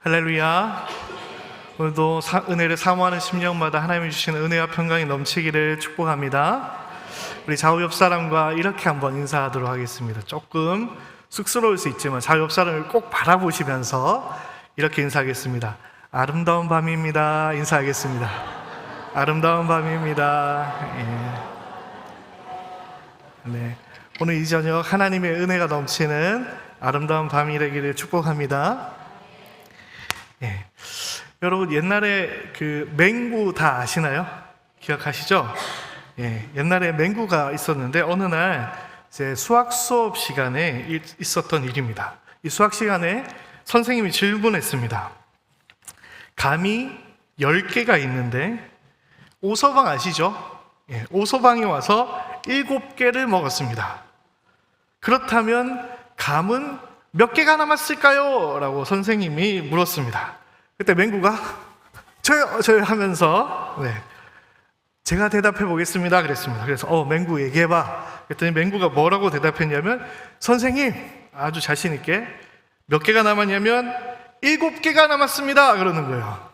할렐루야. 오늘도 은혜를 사모하는 심령마다 하나님이 주시는 은혜와 평강이 넘치기를 축복합니다. 우리 좌우 옆 사람과 이렇게 한번 인사하도록 하겠습니다. 조금 쑥스러울 수 있지만 좌우 옆 사람을 꼭 바라보시면서 이렇게 인사하겠습니다. 아름다운 밤입니다. 인사하겠습니다. 아름다운 밤입니다. 네. 오늘 이 저녁 하나님의 은혜가 넘치는 아름다운 밤이 되기를 축복합니다. 여러분 옛날에 그 맹구 다 아시나요? 기억하시죠? 옛날에 맹구가 있었는데 어느 날 제 수학 수업 시간에 있었던 일입니다. 이 수학 시간에 선생님이 질문했습니다. 감이 10개가 있는데 오서방 아시죠? 오서방이 와서 7개를 먹었습니다. 그렇다면 감은 몇 개가 남았을까요? 라고 선생님이 물었습니다. 그때 맹구가 저요 하면서 제가 대답해 보겠습니다 그랬습니다. 그래서 맹구 얘기해봐 그랬더니 맹구가 뭐라고 대답했냐면, 선생님, 아주 자신 있게, 몇 개가 남았냐면 7개가 남았습니다 그러는 거예요.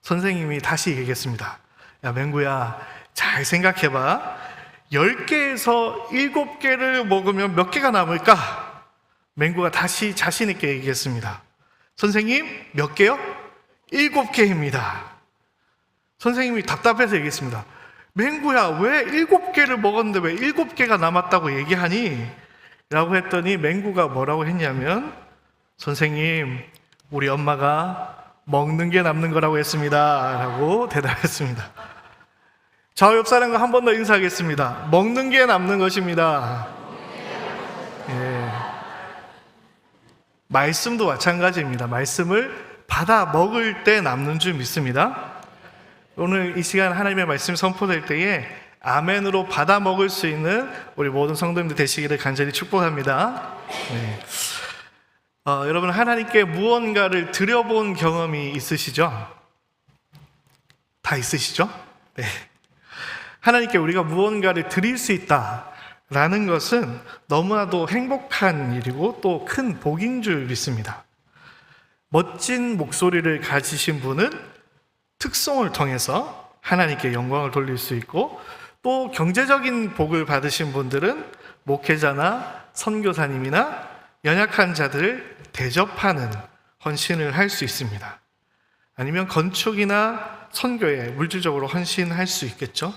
선생님이 다시 얘기했습니다. 야 맹구야, 잘 생각해봐. 10개에서 7개를 먹으면 몇 개가 남을까? 맹구가 다시 자신 있게 얘기했습니다. 선생님, 몇 개요? 7개입니다. 선생님이 답답해서 얘기했습니다. 맹구야, 왜 7개를 먹었는데 왜 7개가 남았다고 얘기하니? 라고 했더니 맹구가 뭐라고 했냐면, 선생님, 우리 엄마가 먹는 게 남는 거라고 했습니다 라고 대답했습니다. 좌우 옆 사람과 한 번 더 인사하겠습니다. 먹는 게 남는 것입니다. 말씀도 마찬가지입니다. 말씀을 받아 먹을 때 남는 줄 믿습니다. 오늘 이 시간 하나님의 말씀이 선포될 때에 아멘으로 받아 먹을 수 있는 우리 모든 성도님들 되시기를 간절히 축복합니다. 여러분, 하나님께 무언가를 드려본 경험이 있으시죠? 다 있으시죠? 네. 하나님께 우리가 무언가를 드릴 수 있다라는 것은 너무나도 행복한 일이고 또 큰 복인 줄 믿습니다. 멋진 목소리를 가지신 분은 특성을 통해서 하나님께 영광을 돌릴 수 있고, 또 경제적인 복을 받으신 분들은 목회자나 선교사님이나 연약한 자들을 대접하는 헌신을 할 수 있습니다. 아니면 건축이나 선교에 물질적으로 헌신할 수 있겠죠.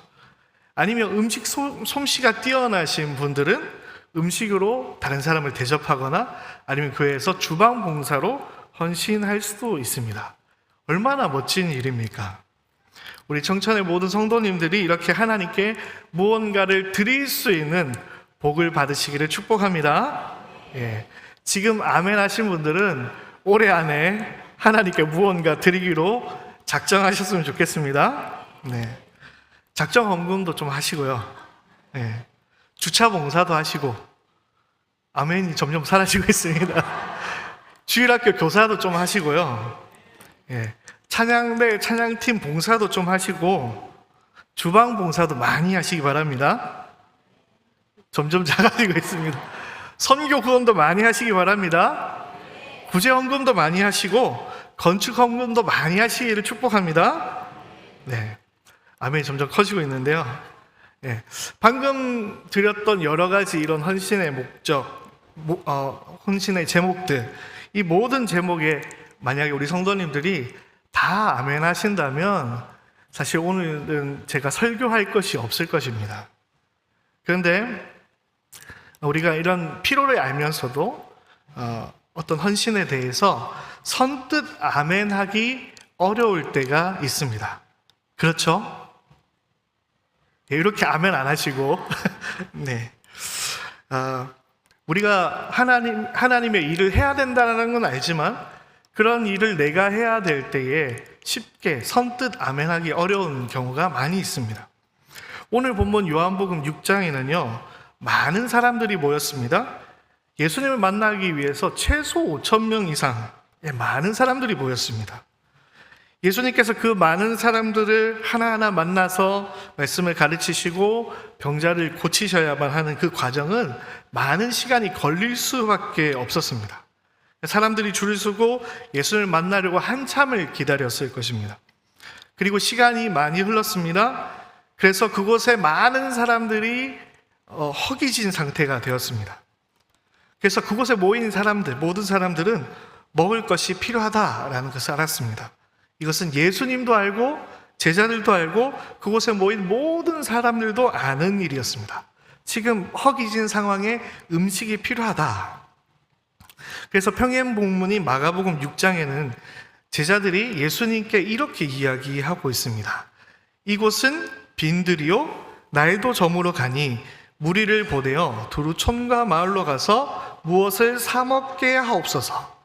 아니면 음식 솜씨가 뛰어나신 분들은 음식으로 다른 사람을 대접하거나 아니면 교회에서 주방 봉사로 헌신할 수도 있습니다. 얼마나 멋진 일입니까? 우리 청천의 모든 성도님들이 이렇게 하나님께 무언가를 드릴 수 있는 복을 받으시기를 축복합니다. 지금 아멘 하신 분들은 올해 안에 하나님께 무언가 드리기로 작정하셨으면 좋겠습니다. 작정 헌금도 좀 하시고요. 주차 봉사도 하시고, 아멘이 점점 사라지고 있습니다. 주일학교 교사도 좀 하시고요. 찬양대 찬양팀 봉사도 좀 하시고, 주방 봉사도 많이 하시기 바랍니다. 점점 작아지고 있습니다. 선교 후원도 많이 하시기 바랍니다. 구제 헌금도 많이 하시고, 건축 헌금도 많이 하시기를 축복합니다. 아멘이 점점 커지고 있는데요. 방금 드렸던 여러 가지 이런 헌신의 목적, 헌신의 제목들, 이 모든 제목에 만약에 우리 성도님들이 다 아멘 하신다면 사실 오늘은 제가 설교할 것이 없을 것입니다. 그런데 우리가 이런 필요를 알면서도 어떤 헌신에 대해서 선뜻 아멘 하기 어려울 때가 있습니다. 그렇죠? 이렇게 아멘 안 하시고 우리가 하나님의 일을 해야 된다는 건 알지만 그런 일을 내가 해야 될 때에 쉽게 선뜻 아멘하기 어려운 경우가 많이 있습니다. 오늘 본문 요한복음 6장에는요 많은 사람들이 모였습니다. 예수님을 만나기 위해서 최소 5,000명 이상의 많은 사람들이 모였습니다. 예수님께서 그 많은 사람들을 하나하나 만나서 말씀을 가르치시고 병자를 고치셔야만 하는 그 과정은 많은 시간이 걸릴 수밖에 없었습니다. 사람들이 줄을 서고 예수를 만나려고 한참을 기다렸을 것입니다. 그리고 시간이 많이 흘렀습니다. 그래서 그곳에 많은 사람들이 허기진 상태가 되었습니다. 그래서 그곳에 모인 사람들, 모든 사람들은 먹을 것이 필요하다라는 것을 알았습니다. 이것은 예수님도 알고 제자들도 알고 그곳에 모인 모든 사람들도 아는 일이었습니다. 지금 허기진 상황에 음식이 필요하다. 그래서 평행본문인 마가복음 6장에는 제자들이 예수님께 이렇게 이야기하고 있습니다. 이곳은 빈들이요 날도 저물어 가니 무리를 보내어 두루 촌과 마을로 가서 무엇을 사 먹게 하옵소서.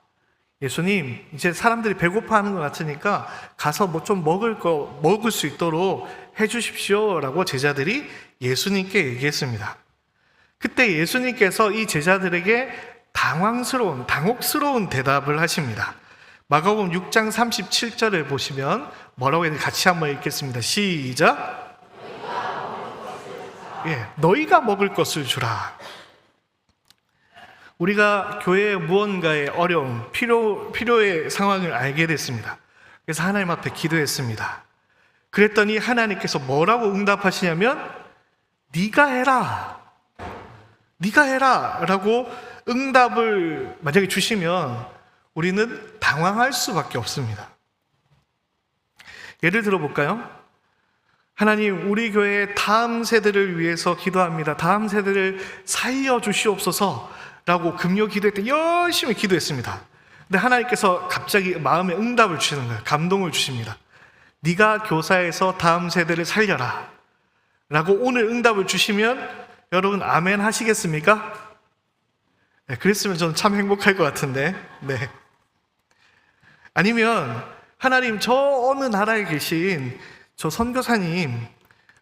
예수님, 이제 사람들이 배고파하는 것 같으니까 가서 뭐 좀 먹을 수 있도록 해주십시오라고 제자들이 예수님께 얘기했습니다. 그때 예수님께서 이 제자들에게 당혹스러운 대답을 하십니다. 마가복음 6장 37절을 보시면 뭐라고 했는지 같이 한번 읽겠습니다. 시작. 너희가 먹을 것을 주라. 우리가 교회의 무언가의 어려움, 필요의 상황을 알게 됐습니다. 그래서 하나님 앞에 기도했습니다. 그랬더니 하나님께서 뭐라고 응답하시냐면 네가 해라 라고 응답을 만약에 주시면 우리는 당황할 수밖에 없습니다. 예를 들어 볼까요? 하나님, 우리 교회의 다음 세대를 위해서 기도합니다. 다음 세대를 살려주시옵소서 라고 금요 기도회 때 열심히 기도했습니다. 근데 하나님께서 갑자기 마음에 응답을 주시는 거예요. 감동을 주십니다. 네가 교사에서 다음 세대를 살려라 라고 오늘 응답을 주시면 여러분 아멘 하시겠습니까? 네, 그랬으면 저는 참 행복할 것 같은데. 네. 아니면 하나님, 저 어느 나라에 계신 저 선교사님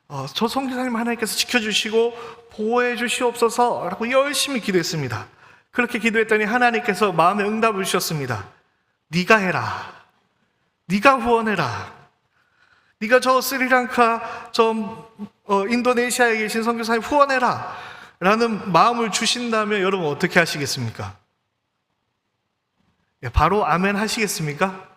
하나님께서 지켜주시고 보호해 주시옵소서 라고 열심히 기도했습니다. 그렇게 기도했더니 하나님께서 마음에 응답을 주셨습니다. 네가 해라. 네가 후원해라. 네가 저 스리랑카, 인도네시아에 계신 선교사님 후원해라 라는 마음을 주신다면 여러분 어떻게 하시겠습니까? 바로 아멘 하시겠습니까?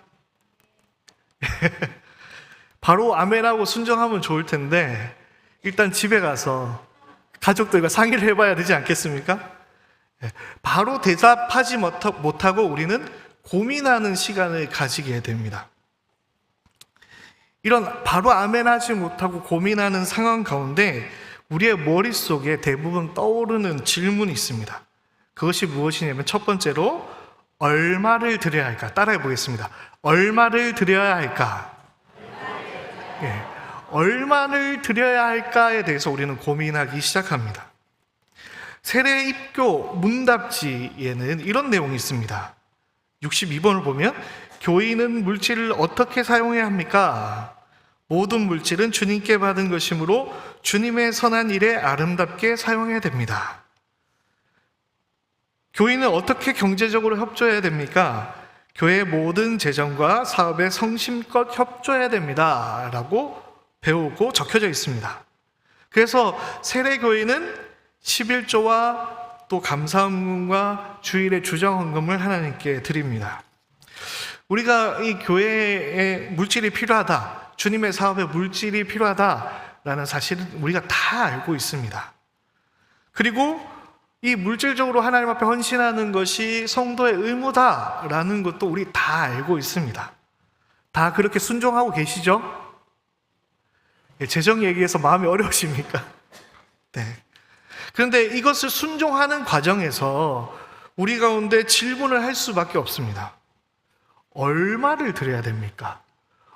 바로 아멘하고 순종하면 좋을 텐데 일단 집에 가서 가족들과 상의를 해봐야 되지 않겠습니까? 바로 대답하지 못하고 우리는 고민하는 시간을 가지게 됩니다. 이런 바로 아멘하지 못하고 고민하는 상황 가운데 우리의 머릿속에 대부분 떠오르는 질문이 있습니다. 그것이 무엇이냐면 첫 번째로 얼마를 드려야 할까? 따라해 보겠습니다. 얼마를 드려야 할까? 얼마를 드려야 할까에 대해서 우리는 고민하기 시작합니다. 세례 입교 문답지에는 이런 내용이 있습니다. 62번을 보면 교인은 물질을 어떻게 사용해야 합니까? 모든 물질은 주님께 받은 것이므로 주님의 선한 일에 아름답게 사용해야 됩니다. 교인은 어떻게 경제적으로 협조해야 됩니까? 교회의 모든 재정과 사업에 성심껏 협조해야 됩니다 라고 배우고 적혀져 있습니다. 그래서 세례교인은 11조와 또 감사헌금과 주일의 주정헌금을 하나님께 드립니다. 우리가 이 교회에 물질이 필요하다, 주님의 사업에 물질이 필요하다라는 사실은 우리가 다 알고 있습니다. 그리고 이 물질적으로 하나님 앞에 헌신하는 것이 성도의 의무다라는 것도 우리 다 알고 있습니다. 다 그렇게 순종하고 계시죠? 재정 얘기해서 마음이 어려우십니까? 네. 그런데 이것을 순종하는 과정에서 우리 가운데 질문을 할 수밖에 없습니다. 얼마를 드려야 됩니까?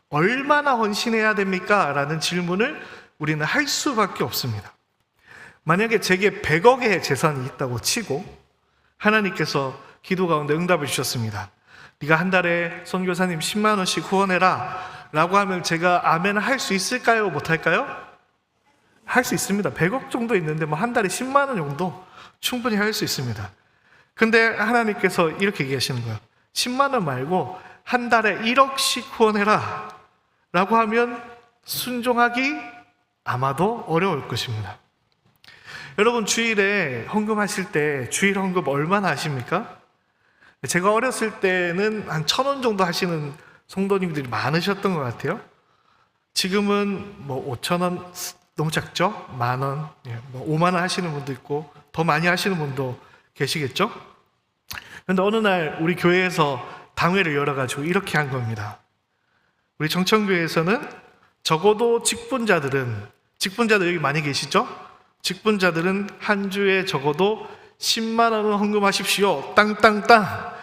얼마나 헌신해야 됩니까? 라는 질문을 우리는 할 수밖에 없습니다. 만약에 제게 100억의 재산이 있다고 치고 하나님께서 기도 가운데 응답을 주셨습니다. 네가 한 달에 선교사님 10만 원씩 후원해라 라고 하면 제가 아멘 할 수 있을까요? 못할까요? 할 수 있습니다. 100억 정도 있는데 뭐 한 달에 10만 원 정도 충분히 할 수 있습니다. 근데 하나님께서 이렇게 얘기하시는 거예요. 10만 원 말고 한 달에 1억씩 후원해라 라고 하면 순종하기 아마도 어려울 것입니다. 여러분 주일에 헌금하실 때 주일 헌금 얼마나 하십니까? 제가 어렸을 때는 한 1,000원 정도 하시는 성도님들이 많으셨던 것 같아요. 지금은 뭐 5,000원 너무 작죠? 10,000원, 뭐 5만 원 하시는 분도 있고 더 많이 하시는 분도 계시겠죠? 그런데 어느 날 우리 교회에서 당회를 열어가지고 이렇게 한 겁니다. 우리 정천교회에서는 적어도 직분자들 여기 많이 계시죠? 직분자들은 한 주에 적어도 10만 원은 헌금하십시오. 땅땅땅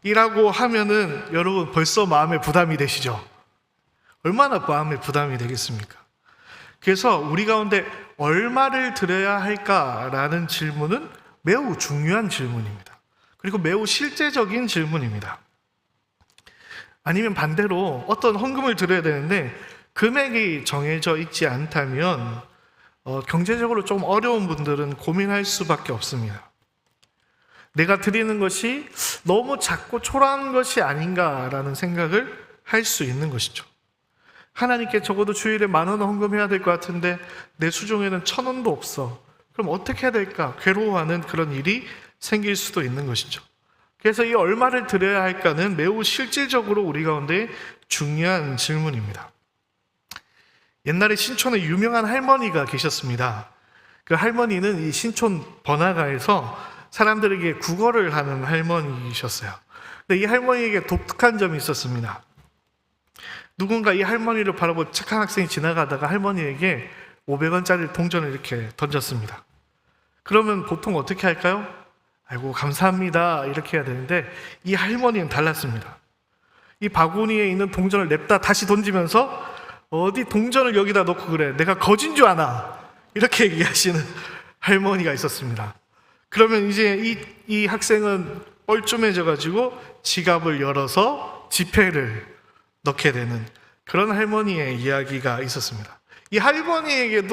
이라고 하면은 여러분 벌써 마음에 부담이 되시죠? 얼마나 마음에 부담이 되겠습니까? 그래서 우리 가운데 얼마를 드려야 할까라는 질문은 매우 중요한 질문입니다. 그리고 매우 실제적인 질문입니다. 아니면 반대로 어떤 헌금을 드려야 되는데 금액이 정해져 있지 않다면 경제적으로 좀 어려운 분들은 고민할 수밖에 없습니다. 내가 드리는 것이 너무 작고 초라한 것이 아닌가라는 생각을 할 수 있는 것이죠. 하나님께 적어도 주일에 10,000원 헌금해야 될 것 같은데 내 수중에는 1,000원도 없어. 그럼 어떻게 해야 될까? 괴로워하는 그런 일이 생길 수도 있는 것이죠. 그래서 이 얼마를 드려야 할까는 매우 실질적으로 우리 가운데 중요한 질문입니다. 옛날에 신촌에 유명한 할머니가 계셨습니다. 그 할머니는 이 신촌 번화가에서 사람들에게 구걸을 하는 할머니이셨어요. 근데 이 할머니에게 독특한 점이 있었습니다. 누군가 이 할머니를 바라보고 착한 학생이 지나가다가 할머니에게 500원짜리 동전을 이렇게 던졌습니다. 그러면 보통 어떻게 할까요? 아이고 감사합니다 이렇게 해야 되는데 이 할머니는 달랐습니다. 이 바구니에 있는 동전을 냅다 다시 던지면서 어디 동전을 여기다 놓고 그래 내가 거진 줄 아나 이렇게 얘기하시는 할머니가 있었습니다. 그러면 이제 이 학생은 뻘쭘해져 가지고 지갑을 열어서 지폐를 넣게 되는 그런 할머니의 이야기가 있었습니다. 이 할머니에게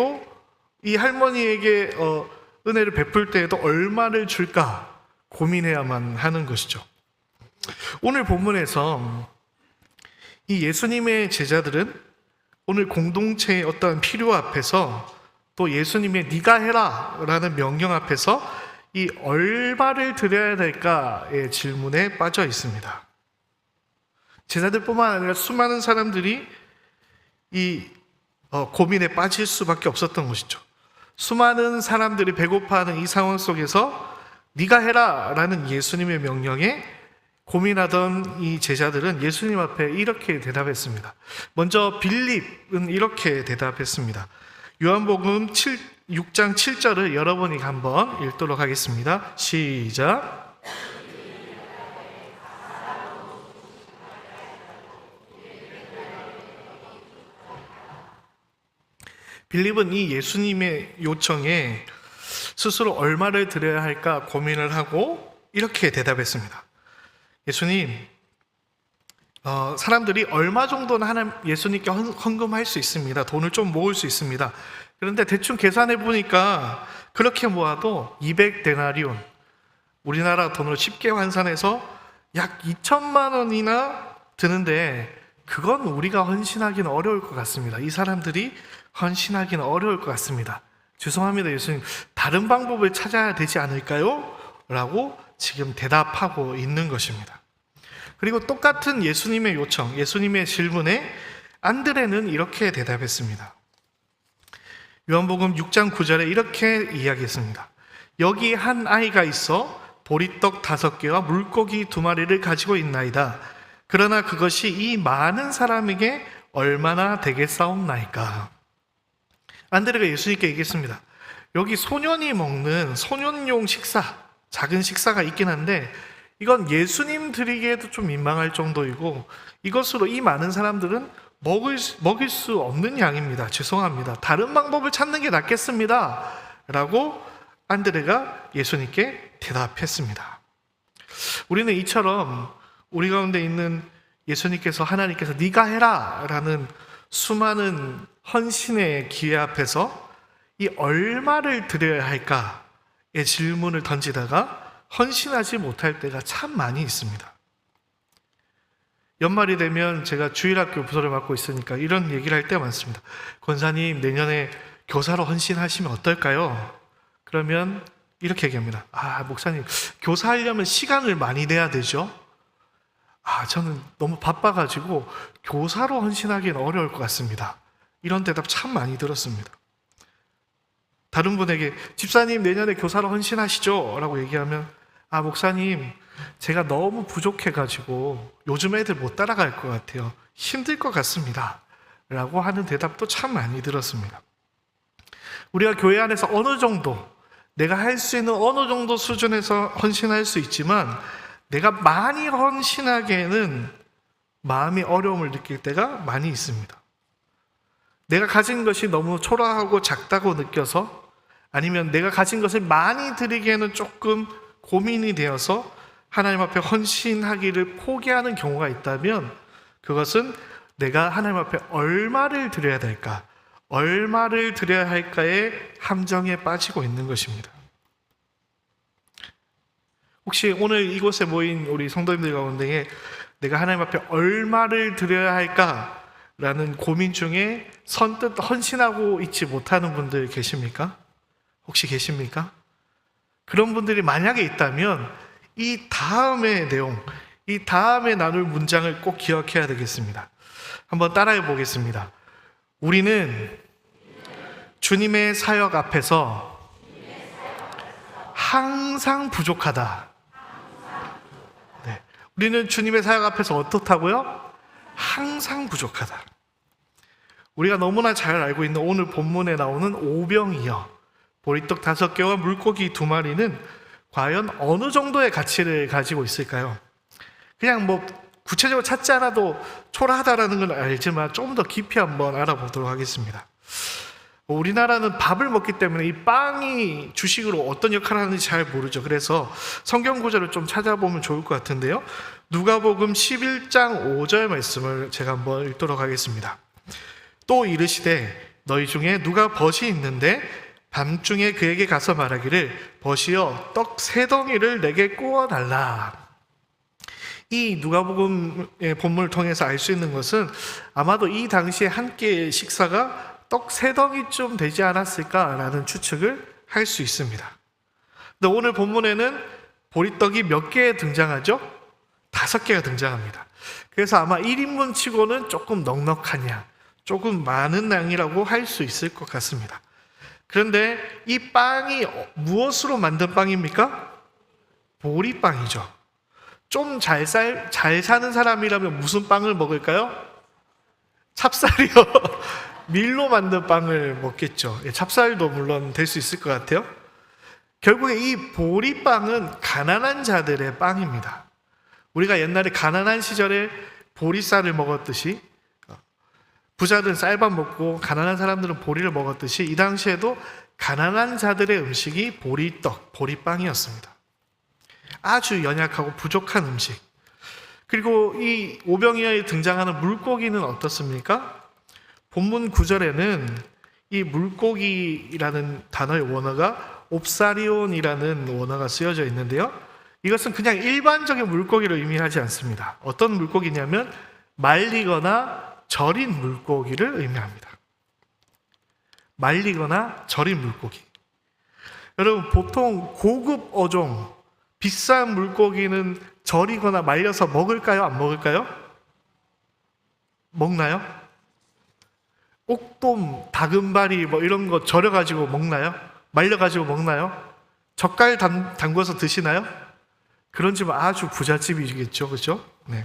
은혜를 베풀 때에도 얼마를 줄까 고민해야만 하는 것이죠. 오늘 본문에서 이 예수님의 제자들은 오늘 공동체의 어떠한 필요 앞에서 또 예수님의 네가 해라 라는 명령 앞에서 이 얼마를 드려야 될까의 질문에 빠져 있습니다. 제자들뿐만 아니라 수많은 사람들이 이 고민에 빠질 수밖에 없었던 것이죠. 수많은 사람들이 배고파하는 이 상황 속에서 네가 해라 라는 예수님의 명령에 고민하던 이 제자들은 예수님 앞에 이렇게 대답했습니다. 먼저 빌립은 이렇게 대답했습니다. 요한복음 6장 7절을 여러분이 한번 읽도록 하겠습니다. 시작. 빌립은 이 예수님의 요청에 스스로 얼마를 드려야 할까 고민을 하고 이렇게 대답했습니다. 예수님, 사람들이 얼마 정도는 예수님께 헌금할 수 있습니다. 돈을 좀 모을 수 있습니다. 그런데 대충 계산해 보니까 그렇게 모아도 200데나리온, 우리나라 돈으로 쉽게 환산해서 약 2천만 원이나 드는데 그건 우리가 헌신하기는 어려울 것 같습니다. 이 사람들이 헌신하기는 어려울 것 같습니다. 죄송합니다, 예수님. 다른 방법을 찾아야 되지 않을까요? 라고 지금 대답하고 있는 것입니다. 그리고 똑같은 예수님의 요청, 예수님의 질문에 안드레는 이렇게 대답했습니다. 요한복음 6장 9절에 이렇게 이야기했습니다. 여기 한 아이가 있어 보리떡 5개와 물고기 2마리를 가지고 있나이다. 그러나 그것이 이 많은 사람에게 얼마나 되겠사옵나이까. 안드레가 예수님께 얘기했습니다. 여기 소년이 먹는 소년용 식사, 작은 식사가 있긴 한데 이건 예수님 드리기에도 좀 민망할 정도이고 이것으로 이 많은 사람들은 먹일 수 없는 양입니다. 죄송합니다. 다른 방법을 찾는 게 낫겠습니다. 라고 안드레가 예수님께 대답했습니다. 우리는 이처럼 우리 가운데 있는 예수님께서 하나님께서 네가 해라 라는 수많은 헌신의 기회 앞에서 이 얼마를 드려야 할까의 질문을 던지다가 헌신하지 못할 때가 참 많이 있습니다. 연말이 되면 제가 주일학교 부서를 맡고 있으니까 이런 얘기를 할 때가 많습니다. 권사님, 내년에 교사로 헌신하시면 어떨까요? 그러면 이렇게 얘기합니다. 목사님, 교사하려면 시간을 많이 내야 되죠? 저는 너무 바빠가지고 교사로 헌신하기는 어려울 것 같습니다. 이런 대답 참 많이 들었습니다. 다른 분에게 집사님 내년에 교사로 헌신하시죠? 라고 얘기하면 목사님, 제가 너무 부족해가지고 요즘 애들 못 따라갈 것 같아요. 힘들 것 같습니다. 라고 하는 대답도 참 많이 들었습니다. 우리가 교회 안에서 어느 정도, 내가 할 수 있는 어느 정도 수준에서 헌신할 수 있지만 내가 많이 헌신하기에는 마음이 어려움을 느낄 때가 많이 있습니다. 내가 가진 것이 너무 초라하고 작다고 느껴서, 아니면 내가 가진 것을 많이 드리기에는 조금 고민이 되어서 하나님 앞에 헌신하기를 포기하는 경우가 있다면, 그것은 내가 하나님 앞에 얼마를 드려야 될까, 얼마를 드려야 할까의 함정에 빠지고 있는 것입니다. 혹시 오늘 이곳에 모인 우리 성도님들 가운데에 내가 하나님 앞에 얼마를 드려야 할까라는 고민 중에 선뜻 헌신하고 있지 못하는 분들 계십니까? 혹시 계십니까? 그런 분들이 만약에 있다면 이 다음의 내용, 이 다음에 나눌 문장을 꼭 기억해야 되겠습니다. 한번 따라해 보겠습니다. 우리는 주님의 사역 앞에서 항상 부족하다. 네. 우리는 주님의 사역 앞에서 어떻다고요? 항상 부족하다. 우리가 너무나 잘 알고 있는 오늘 본문에 나오는 오병이어, 보리떡 5개와 물고기 2마리는 과연 어느 정도의 가치를 가지고 있을까요? 그냥 구체적으로 찾지 않아도 초라하다라는 건 알지만 좀 더 깊이 한번 알아보도록 하겠습니다. 우리나라는 밥을 먹기 때문에 이 빵이 주식으로 어떤 역할을 하는지 잘 모르죠. 그래서 성경 구절을 좀 찾아보면 좋을 것 같은데요. 누가복음 11장 5절 말씀을 제가 한번 읽도록 하겠습니다. 또 이르시되 너희 중에 누가 벗이 있는데 밤중에 그에게 가서 말하기를 벗이여 떡 3덩이를 내게 구워달라. 이 누가복음의 본문을 통해서 알 수 있는 것은 아마도 이 당시에 한 끼의 식사가 떡 3덩이쯤 되지 않았을까라는 추측을 할 수 있습니다. 근데 오늘 본문에는 보리떡이 몇 개 등장하죠? 5개가 등장합니다. 그래서 아마 1인분 치고는 조금 넉넉한 양, 조금 많은 양이라고 할 수 있을 것 같습니다. 그런데 이 빵이 무엇으로 만든 빵입니까? 보리빵이죠. 좀 잘 사는 사람이라면 무슨 빵을 먹을까요? 찹쌀이요. 밀로 만든 빵을 먹겠죠. 찹쌀도 물론 될 수 있을 것 같아요. 결국에 이 보리빵은 가난한 자들의 빵입니다. 우리가 옛날에 가난한 시절에 보리쌀을 먹었듯이, 부자들은 쌀밥 먹고 가난한 사람들은 보리를 먹었듯이, 이 당시에도 가난한 자들의 음식이 보리떡, 보리빵이었습니다. 아주 연약하고 부족한 음식. 그리고 이 오병이어에 등장하는 물고기는 어떻습니까? 본문 9절에는 이 물고기라는 단어의 원어가 옵사리온이라는 원어가 쓰여져 있는데요. 이것은 그냥 일반적인 물고기를 의미하지 않습니다. 어떤 물고기냐면 말리거나 절인 물고기를 의미합니다. 말리거나 절인 물고기. 여러분, 보통 고급 어종, 비싼 물고기는 절이거나 말려서 먹을까요? 안 먹을까요? 먹나요? 옥돔, 다금바리 이런 거 절여가지고 먹나요? 말려가지고 먹나요? 젓갈 담궈서 드시나요? 그런 집은 아주 부잣집이겠죠, 그렇죠? 네.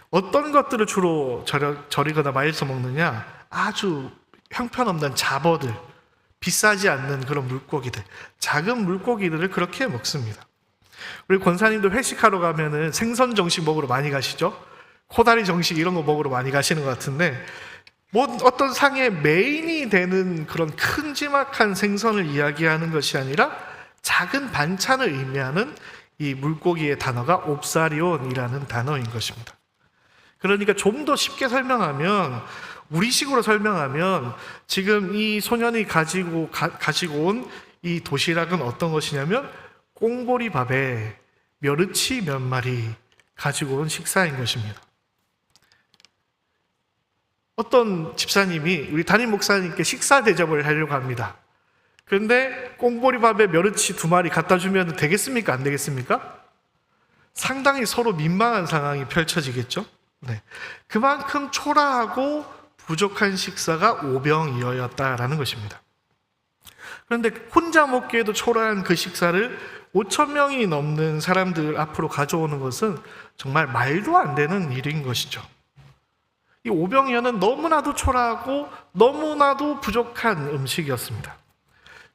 어떤 것들을 주로 절이거나 말려서 먹느냐? 아주 형편없는 잡어들, 비싸지 않는 그런 물고기들, 작은 물고기들을 그렇게 먹습니다. 우리 권사님도 회식하러 가면은 생선 정식 먹으러 많이 가시죠? 코다리 정식 이런 거 먹으러 많이 가시는 것 같은데, 어떤 상의 메인이 되는 그런 큼지막한 생선을 이야기하는 것이 아니라 작은 반찬을 의미하는 이 물고기의 단어가 옵사리온이라는 단어인 것입니다. 그러니까 좀 더 쉽게 설명하면, 우리식으로 설명하면, 지금 이 소년이 가지고 온 이 도시락은 어떤 것이냐면 꽁보리 밥에 멸치 몇 마리 가지고 온 식사인 것입니다. 어떤 집사님이 우리 담임 목사님께 식사 대접을 하려고 합니다. 그런데 꽁보리밥에 멸치 2마리 갖다 주면 되겠습니까? 안 되겠습니까? 상당히 서로 민망한 상황이 펼쳐지겠죠. 네. 그만큼 초라하고 부족한 식사가 5병이었다라는 것입니다. 그런데 혼자 먹기에도 초라한 그 식사를 5,000명이 넘는 사람들 앞으로 가져오는 것은 정말 말도 안 되는 일인 것이죠. 이 5병이어는 너무나도 초라하고 너무나도 부족한 음식이었습니다.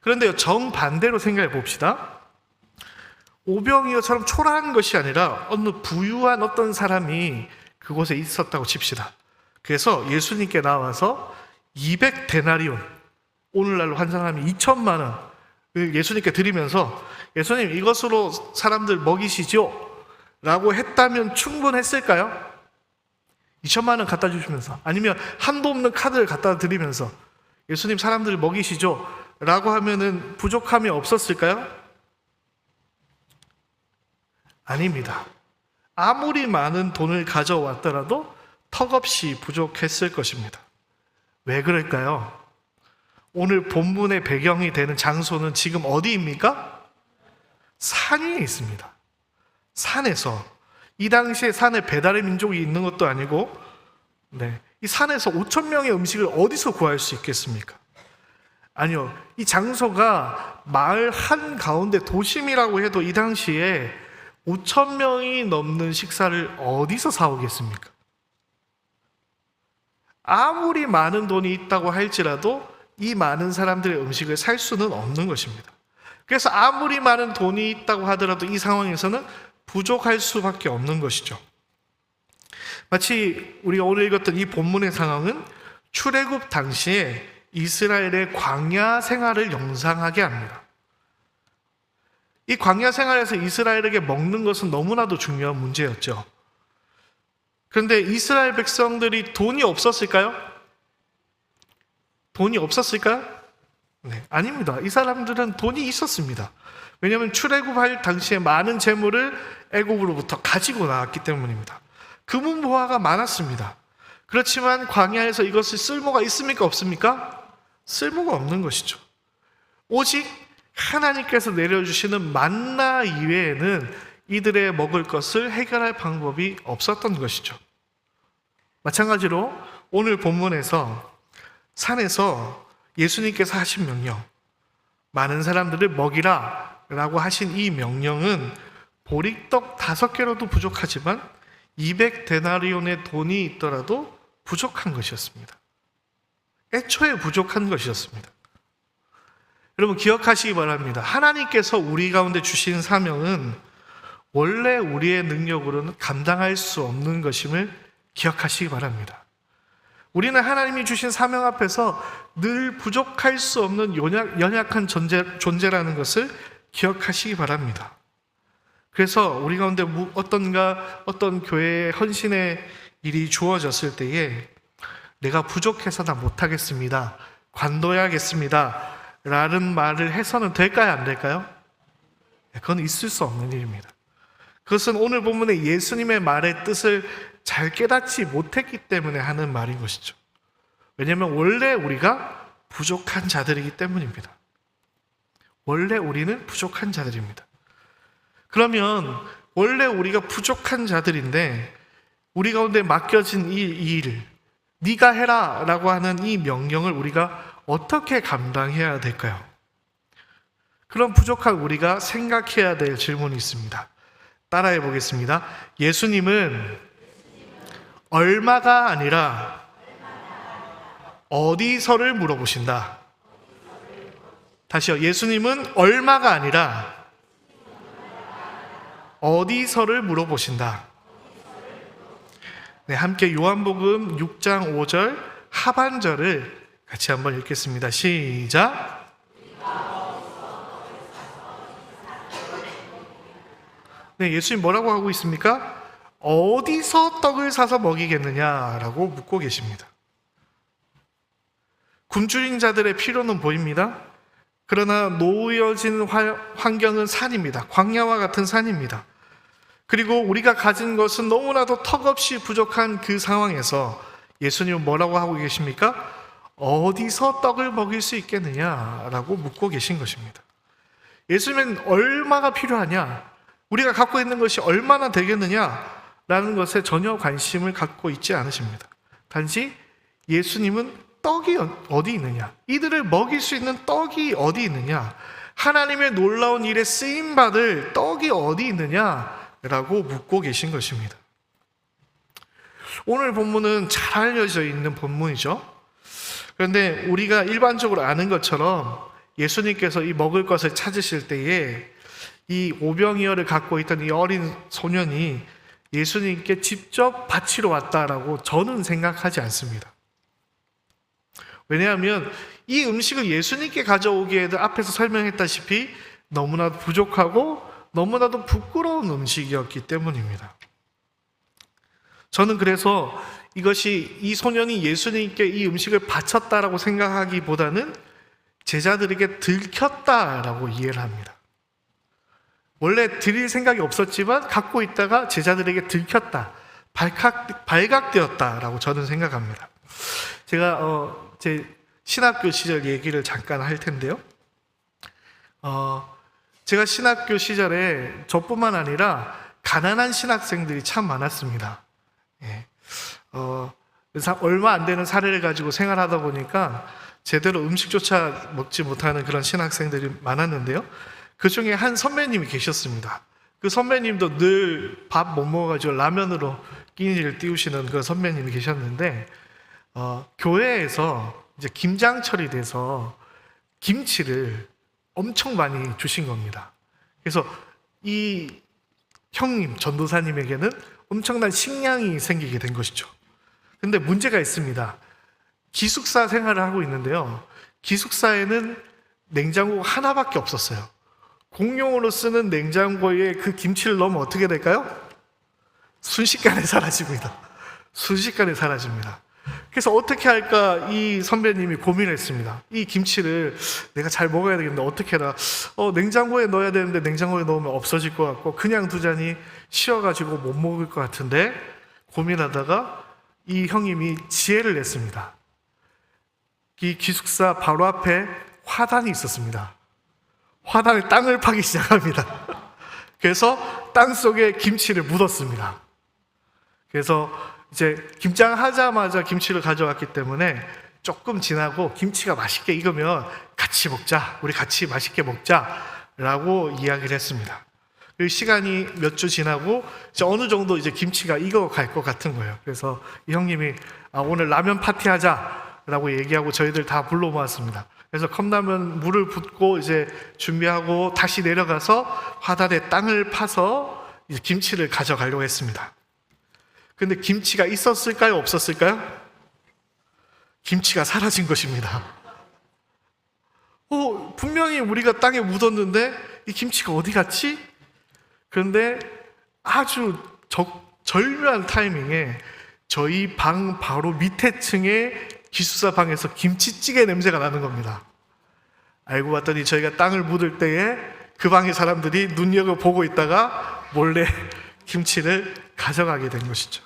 그런데 정반대로 생각해 봅시다. 5병이어처럼 초라한 것이 아니라 어느 부유한 어떤 사람이 그곳에 있었다고 칩시다. 그래서 예수님께 나와서 200데나리온, 오늘날로 환산하면 2천만 원을 예수님께 드리면서 예수님 이것으로 사람들 먹이시죠? 라고 했다면 충분했을까요? 2천만 원 갖다 주시면서, 아니면 한도 없는 카드를 갖다 드리면서 예수님 사람들 먹이시죠? 라고 하면은 부족함이 없었을까요? 아닙니다. 아무리 많은 돈을 가져왔더라도 턱없이 부족했을 것입니다. 왜 그럴까요? 오늘 본문의 배경이 되는 장소는 지금 어디입니까? 산 위에 있습니다. 산에서, 이 당시에 산에 배달의 민족이 있는 것도 아니고, 이 산에서 5,000명의 음식을 어디서 구할 수 있겠습니까? 아니요, 이 장소가 마을 한가운데 도심이라고 해도 이 당시에 5,000명이 넘는 식사를 어디서 사오겠습니까? 아무리 많은 돈이 있다고 할지라도 이 많은 사람들의 음식을 살 수는 없는 것입니다. 그래서 아무리 많은 돈이 있다고 하더라도 이 상황에서는 부족할 수밖에 없는 것이죠. 마치 우리가 오늘 읽었던 이 본문의 상황은 출애굽 당시에 이스라엘의 광야 생활을 영상하게 합니다. 이 광야 생활에서 이스라엘에게 먹는 것은 너무나도 중요한 문제였죠. 그런데 이스라엘 백성들이 돈이 없었을까요? 돈이 없었을까요? 네, 아닙니다. 이 사람들은 돈이 있었습니다. 왜냐하면 출애굽할 당시에 많은 재물을 애굽으로부터 가지고 나왔기 때문입니다. 금은보화가 많았습니다. 그렇지만 광야에서 이것을 쓸모가 있습니까? 없습니까? 쓸모가 없는 것이죠. 오직 하나님께서 내려주시는 만나 이외에는 이들의 먹을 것을 해결할 방법이 없었던 것이죠. 마찬가지로 오늘 본문에서 산에서 예수님께서 하신 명령, 많은 사람들을 먹이라 라고 하신 이 명령은 보리떡 5개로도 부족하지만 200데나리온의 돈이 있더라도 부족한 것이었습니다. 애초에 부족한 것이었습니다. 여러분 기억하시기 바랍니다. 하나님께서 우리 가운데 주신 사명은 원래 우리의 능력으로는 감당할 수 없는 것임을 기억하시기 바랍니다. 우리는 하나님이 주신 사명 앞에서 늘 부족할 수 없는 연약한 존재라는 것을 기억하시기 바랍니다. 그래서 우리 가운데 어떤 교회의 헌신의 일이 주어졌을 때에 내가 부족해서 나 못하겠습니다, 관둬야겠습니다 라는 말을 해서는 될까요? 안 될까요? 그건 있을 수 없는 일입니다. 그것은 오늘 본문의 예수님의 말의 뜻을 잘 깨닫지 못했기 때문에 하는 말인 것이죠. 왜냐하면 원래 우리가 부족한 자들이기 때문입니다. 원래 우리는 부족한 자들입니다. 그러면 원래 우리가 부족한 자들인데 우리 가운데 맡겨진 이 일, 네가 해라 라고 하는 이 명령을 우리가 어떻게 감당해야 될까요? 그런 부족한 우리가 생각해야 될 질문이 있습니다. 따라해 보겠습니다. 예수님은 얼마가 아니라 어디서를 물어보신다. 다시요. 예수님은 얼마가 아니라 어디서를 물어보신다. 네, 함께 요한복음 6장 5절 하반절을 같이 한번 읽겠습니다. 시작. 네, 예수님 뭐라고 하고 있습니까? 어디서 떡을 사서 먹이겠느냐라고 묻고 계십니다. 굶주린 자들의 필요는 보입니다. 그러나 놓여진 환경은 산입니다. 광야와 같은 산입니다. 그리고 우리가 가진 것은 너무나도 턱없이 부족한 그 상황에서 예수님은 뭐라고 하고 계십니까? 어디서 떡을 먹일 수 있겠느냐라고 묻고 계신 것입니다. 예수님은 얼마가 필요하냐, 우리가 갖고 있는 것이 얼마나 되겠느냐라는 것에 전혀 관심을 갖고 있지 않으십니다. 단지 예수님은 떡이 어디 있느냐, 이들을 먹일 수 있는 떡이 어디 있느냐, 하나님의 놀라운 일에 쓰임받을 떡이 어디 있느냐라고 묻고 계신 것입니다. 오늘 본문은 잘 알려져 있는 본문이죠. 그런데 우리가 일반적으로 아는 것처럼 예수님께서 이 먹을 것을 찾으실 때에 이 오병이어를 갖고 있던 이 어린 소년이 예수님께 직접 바치러 왔다라고 저는 생각하지 않습니다. 왜냐하면 이 음식을 예수님께 가져오기에도 앞에서 설명했다시피 너무나도 부족하고 너무나도 부끄러운 음식이었기 때문입니다. 저는 그래서 이것이 이 소년이 예수님께 이 음식을 바쳤다라고 생각하기보다는 제자들에게 들켰다라고 이해를 합니다. 원래 드릴 생각이 없었지만 갖고 있다가 제자들에게 들켰다, 발각되었다라고 저는 생각합니다. 제가 제 신학교 시절 얘기를 잠깐 할 텐데요. 제가 신학교 시절에 저뿐만 아니라 가난한 신학생들이 참 많았습니다. 예. 얼마 안 되는 사례를 가지고 생활하다 보니까 제대로 음식조차 먹지 못하는 그런 신학생들이 많았는데요. 그 중에 한 선배님이 계셨습니다. 그 선배님도 늘 밥 못 먹어가지고 라면으로 끼니를 띄우시는 그 선배님이 계셨는데, 교회에서 이제 김장철이 돼서 김치를 엄청 많이 주신 겁니다. 그래서 이 형님, 전도사님에게는 엄청난 식량이 생기게 된 것이죠. 근데 문제가 있습니다. 기숙사 생활을 하고 있는데요. 기숙사에는 냉장고가 하나밖에 없었어요. 공용으로 쓰는 냉장고에 그 김치를 넣으면 어떻게 될까요? 순식간에 사라집니다. 순식간에 사라집니다. 그래서 어떻게 할까 이 선배님이 고민을 했습니다. 이 김치를 내가 잘 먹어야 되겠는데 어떻게 해라. 냉장고에 넣어야 되는데 냉장고에 넣으면 없어질 것 같고 그냥 두자니 식어가지고 못 먹을 것 같은데 고민하다가 이 형님이 지혜를 냈습니다. 이 기숙사 바로 앞에 화단이 있었습니다. 화단에 땅을 파기 시작합니다. 그래서 땅 속에 김치를 묻었습니다. 그래서 이제 김장하자마자 김치를 가져왔기 때문에 조금 지나고 김치가 맛있게 익으면 같이 먹자, 우리 같이 맛있게 먹자라고 이야기를 했습니다. 그 시간이 몇 주 지나고 이제 어느 정도 이제 김치가 익어갈 것 같은 거예요. 그래서 이 형님이 오늘 라면 파티 하자라고 얘기하고 저희들 다 불러 모았습니다. 그래서 컵라면 물을 붓고 이제 준비하고 다시 내려가서 화단에 땅을 파서 이제 김치를 가져가려고 했습니다. 근데 김치가 있었을까요? 없었을까요? 김치가 사라진 것입니다. 분명히 우리가 땅에 묻었는데 이 김치가 어디 갔지? 그런데 아주 절묘한 타이밍에 저희 방 바로 밑에 층에 기숙사 방에서 김치찌개 냄새가 나는 겁니다. 알고 봤더니 저희가 땅을 묻을 때에 그 방의 사람들이 눈여겨보고 있다가 몰래 김치를 가져가게 된 것이죠.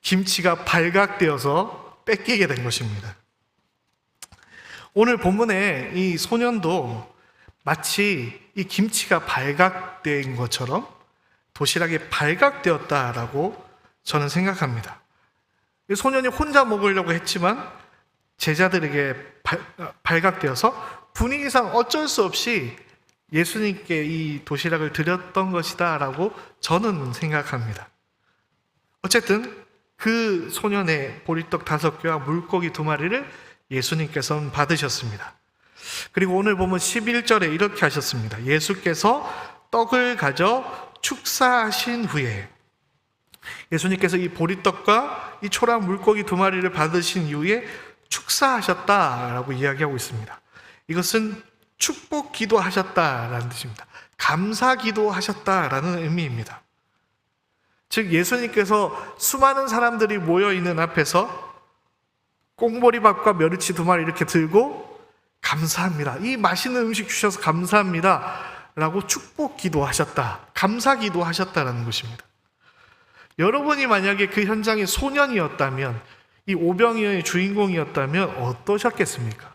김치가 발각되어서 뺏기게 된 것입니다. 오늘 본문에 이 소년도 마치 이 김치가 발각된 것처럼 도시락이 발각되었다라고 저는 생각합니다. 소년이 혼자 먹으려고 했지만 제자들에게 발각되어서 분위기상 어쩔 수 없이 예수님께 이 도시락을 드렸던 것이다 라고 저는 생각합니다. 어쨌든 그 소년의 보리떡 5개와 물고기 2마리를 예수님께서는 받으셨습니다. 그리고 오늘 보면 11절에 이렇게 하셨습니다. 예수께서 떡을 가져 축사하신 후에, 예수님께서 이 보리떡과 이 초라한 물고기 2마리를 받으신 이후에 축사하셨다라고 이야기하고 있습니다. 이것은 축복 기도하셨다라는 뜻입니다. 감사 기도하셨다라는 의미입니다. 즉 예수님께서 수많은 사람들이 모여있는 앞에서 꽁보리밥과 멸치 2마리 이렇게 들고 감사합니다, 이 맛있는 음식 주셔서 감사합니다 라고 축복 기도하셨다, 감사 기도하셨다라는 것입니다. 여러분이 만약에 그 현장의 소년이었다면 이 오병이어의 주인공이었다면 어떠셨겠습니까?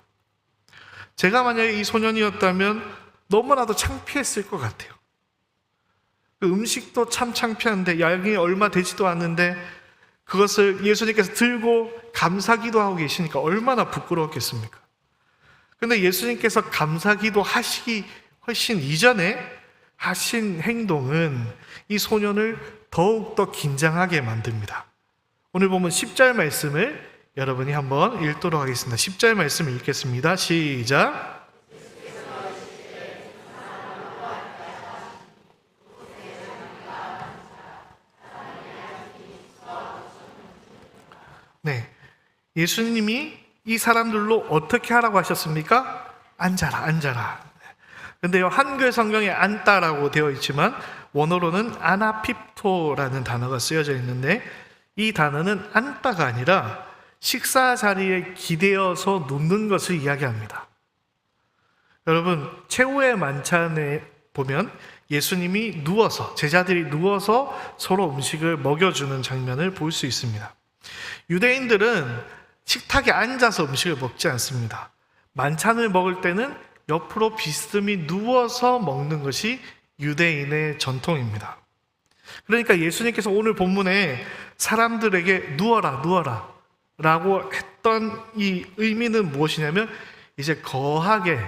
제가 만약에 이 소년이었다면 너무나도 창피했을 것 같아요. 그 음식도 참 창피한데 양이 얼마 되지도 않는데 그것을 예수님께서 들고 감사기도 하고 계시니까 얼마나 부끄러웠겠습니까? 근데 예수님께서 감사기도 하시기 훨씬 이전에 하신 행동은 이 소년을 더욱더 긴장하게 만듭니다. 오늘 보면 10절 말씀을 여러분이 한번 읽도록 하겠습니다. 10절 말씀을 읽겠습니다. 시작. 네, 예수님이 이 사람들로 어떻게 하라고 하셨습니까? 앉아라, 앉아라. 근데요, 한글 성경에 앉다라고 되어 있지만 원어로는 아나핍토라는 단어가 쓰여져 있는데 이 단어는 앉다가 아니라 식사 자리에 기대어서 눕는 것을 이야기합니다. 여러분, 최후의 만찬에 보면 예수님이 누워서, 제자들이 누워서 서로 음식을 먹여주는 장면을 볼 수 있습니다. 유대인들은 식탁에 앉아서 음식을 먹지 않습니다. 만찬을 먹을 때는 옆으로 비스듬히 누워서 먹는 것이 유대인의 전통입니다. 그러니까 예수님께서 오늘 본문에 사람들에게 누워라, 누워라 라고 했던 이 의미는 무엇이냐면 이제 거하게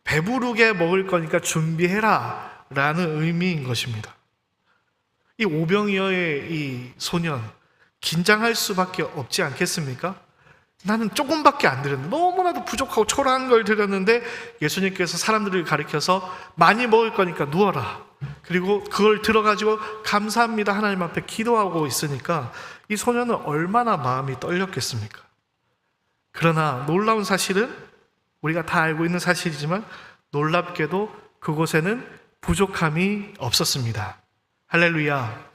배부르게 먹을 거니까 준비해라 라는 의미인 것입니다. 이 오병이어의 이 소년 긴장할 수밖에 없지 않겠습니까? 나는 조금밖에 안 드렸는데 너무나도 부족하고 초라한 걸 드렸는데 예수님께서 사람들을 가리켜서 많이 먹을 거니까 누워라. 그리고 그걸 들어가지고 감사합니다 하나님 앞에 기도하고 있으니까 이 소년은 얼마나 마음이 떨렸겠습니까? 그러나 놀라운 사실은 우리가 다 알고 있는 사실이지만 놀랍게도 그곳에는 부족함이 없었습니다. 할렐루야.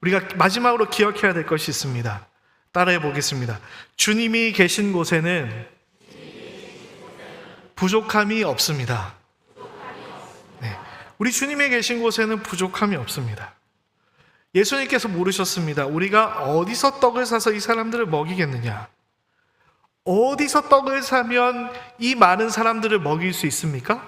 우리가 마지막으로 기억해야 될 것이 있습니다. 따라해 보겠습니다. 주님이 계신 곳에는 부족함이 없습니다. 네. 우리 주님이 계신 곳에는 부족함이 없습니다. 예수님께서 물으셨습니다. 우리가 어디서 떡을 사서 이 사람들을 먹이겠느냐? 어디서 떡을 사면 이 많은 사람들을 먹일 수 있습니까?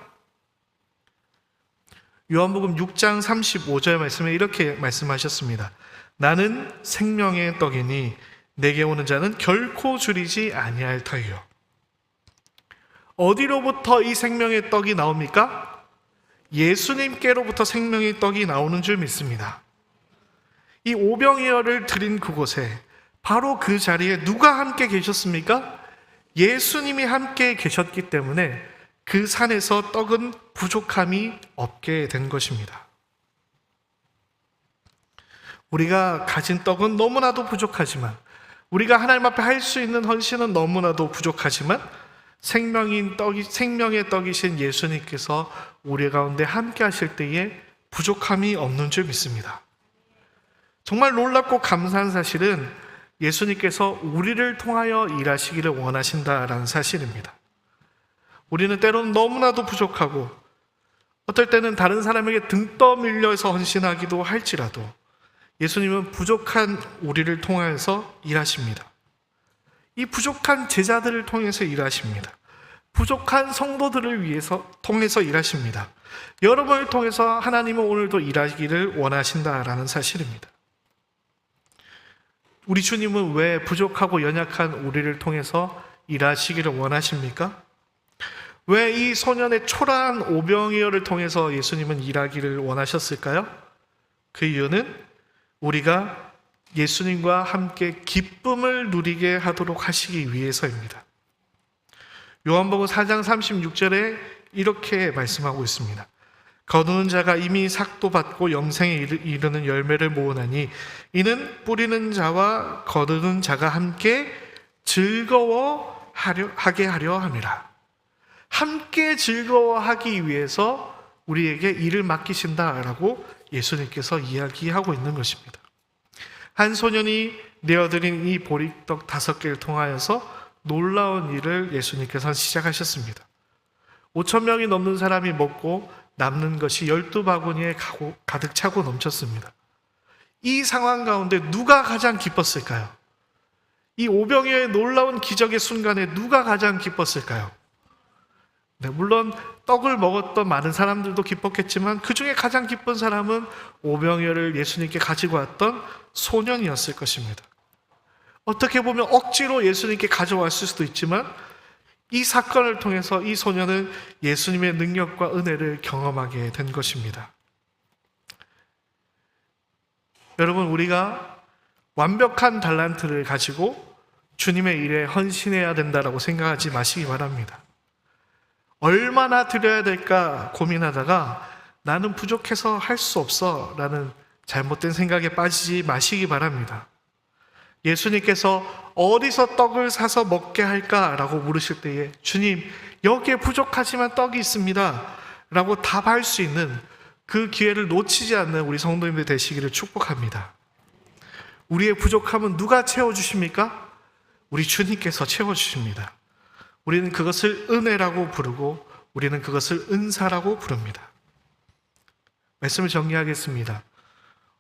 요한복음 6장 35절 말씀에 이렇게 말씀하셨습니다. 나는 생명의 떡이니 내게 오는 자는 결코 줄이지 아니할 터이요. 어디로부터 이 생명의 떡이 나옵니까? 예수님께로부터 생명의 떡이 나오는 줄 믿습니다. 이 오병이어를 드린 그곳에 바로 그 자리에 누가 함께 계셨습니까? 예수님이 함께 계셨기 때문에 그 산에서 떡은 부족함이 없게 된 것입니다. 우리가 가진 떡은 너무나도 부족하지만 우리가 하나님 앞에 할 수 있는 헌신은 너무나도 부족하지만 생명의 떡이신 예수님께서 우리 가운데 함께 하실 때에 부족함이 없는 줄 믿습니다. 정말 놀랍고 감사한 사실은 예수님께서 우리를 통하여 일하시기를 원하신다라는 사실입니다. 우리는 때로는 너무나도 부족하고 어떨 때는 다른 사람에게 등 떠밀려서 헌신하기도 할지라도 예수님은 부족한 우리를 통해서 일하십니다. 이 부족한 제자들을 통해서 일하십니다. 부족한 성도들을 통해서 일하십니다. 여러분을 통해서 하나님은 오늘도 일하기를 원하신다라는 사실입니다. 우리 주님은 왜 부족하고 연약한 우리를 통해서 일하시기를 원하십니까? 왜 이 소년의 초라한 오병이어를 통해서 예수님은 일하기를 원하셨을까요? 그 이유는 우리가 예수님과 함께 기쁨을 누리게 하도록 하시기 위해서입니다. 요한복음 4장 36절에 이렇게 말씀하고 있습니다. 거두는 자가 이미 삭도 받고 영생에 이르는 열매를 모으나니 이는 뿌리는 자와 거두는 자가 함께 즐거워하게 하려 함이라. 함께 즐거워하기 위해서 우리에게 일을 맡기신다라고 예수님께서 이야기하고 있는 것입니다. 한 소년이 내어드린 이 보리떡 5개를 통하여서 놀라운 일을 예수님께서 시작하셨습니다. 5,000명이 넘는 사람이 먹고 남는 것이 12바구니에 가득 차고 넘쳤습니다. 이 상황 가운데 누가 가장 기뻤을까요? 이 오병이어의 놀라운 기적의 순간에 누가 가장 기뻤을까요? 네, 물론 떡을 먹었던 많은 사람들도 기뻤겠지만 그 중에 가장 기쁜 사람은 오병이어를 예수님께 가지고 왔던 소년이었을 것입니다. 어떻게 보면 억지로 예수님께 가져왔을 수도 있지만 이 사건을 통해서 이 소년은 예수님의 능력과 은혜를 경험하게 된 것입니다. 여러분, 우리가 완벽한 달란트를 가지고 주님의 일에 헌신해야 된다고 생각하지 마시기 바랍니다. 얼마나 드려야 될까 고민하다가 나는 부족해서 할 수 없어 라는 잘못된 생각에 빠지지 마시기 바랍니다. 예수님께서 어디서 떡을 사서 먹게 할까라고 물으실 때에 주님, 여기에 부족하지만 떡이 있습니다 라고 답할 수 있는 그 기회를 놓치지 않는 우리 성도님들 되시기를 축복합니다. 우리의 부족함은 누가 채워주십니까? 우리 주님께서 채워주십니다. 우리는 그것을 은혜라고 부르고 우리는 그것을 은사라고 부릅니다. 말씀을 정리하겠습니다.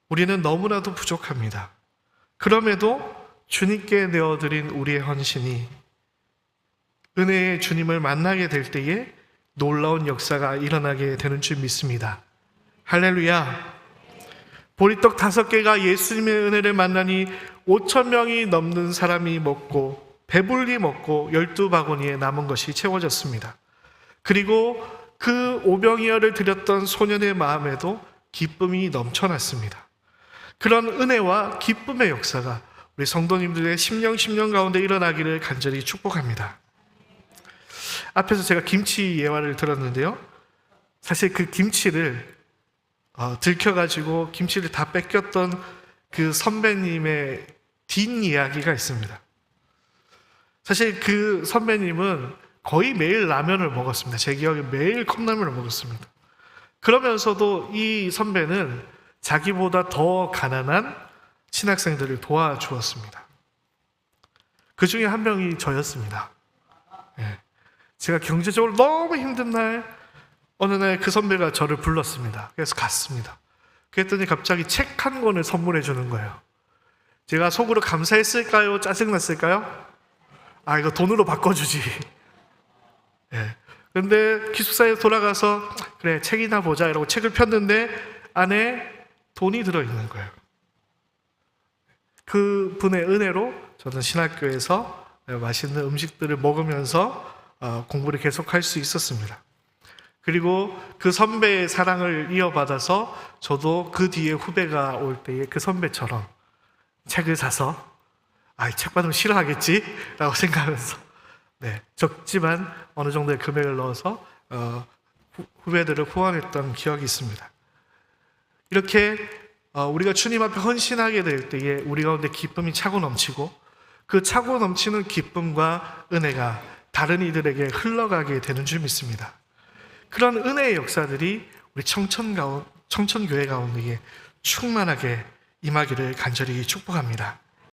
우리는 너무나도 부족합니다. 그럼에도 주님께 내어드린 우리의 헌신이 은혜의 주님을 만나게 될 때에 놀라운 역사가 일어나게 되는 줄 믿습니다. 할렐루야. 보리떡 5개가 예수님의 은혜를 만나니 5,000명이 넘는 사람이 먹고 배불리 먹고 12바구니에 남은 것이 채워졌습니다. 그리고 그 오병이어를 드렸던 소년의 마음에도 기쁨이 넘쳐났습니다. 그런 은혜와 기쁨의 역사가 우리 성도님들의 심령 가운데 일어나기를 간절히 축복합니다. 앞에서 제가 김치 예화를 들었는데요, 사실 그 김치를 들켜가지고 김치를 다 뺏겼던 그 선배님의 뒷이야기가 있습니다. 사실 그 선배님은 거의 매일 라면을 먹었습니다. 제 기억에 매일 컵라면을 먹었습니다. 그러면서도 이 선배는 자기보다 더 가난한 신학생들을 도와주었습니다. 그 중에 한 명이 저였습니다. 제가 경제적으로 너무 힘든 날, 어느 날 그 선배가 저를 불렀습니다. 그래서 갔습니다. 그랬더니 갑자기 책 한 권을 선물해 주는 거예요. 제가 속으로 감사했을까요? 짜증났을까요? 이거 돈으로 바꿔주지. 근데 기숙사에 돌아가서 그래, 책이나 보자 이러고 책을 폈는데 안에 돈이 들어있는 거예요. 그 분의 은혜로 저는 신학교에서 맛있는 음식들을 먹으면서 공부를 계속할 수 있었습니다. 그리고 그 선배의 사랑을 이어받아서 저도 그 뒤에 후배가 올 때에 그 선배처럼 책을 사서 이 책 받으면 싫어하겠지 라고 생각하면서 적지만 어느 정도의 금액을 넣어서 후배들을 후원했던 기억이 있습니다. 이렇게 우리가 주님 앞에 헌신하게 될 때에 우리 가운데 기쁨이 차고 넘치고 그 차고 넘치는 기쁨과 은혜가 다른 이들에게 흘러가게 되는 줄 믿습니다. 그런 은혜의 역사들이 우리 청천교회 가운데에 충만하게 임하기를 간절히 축복합니다.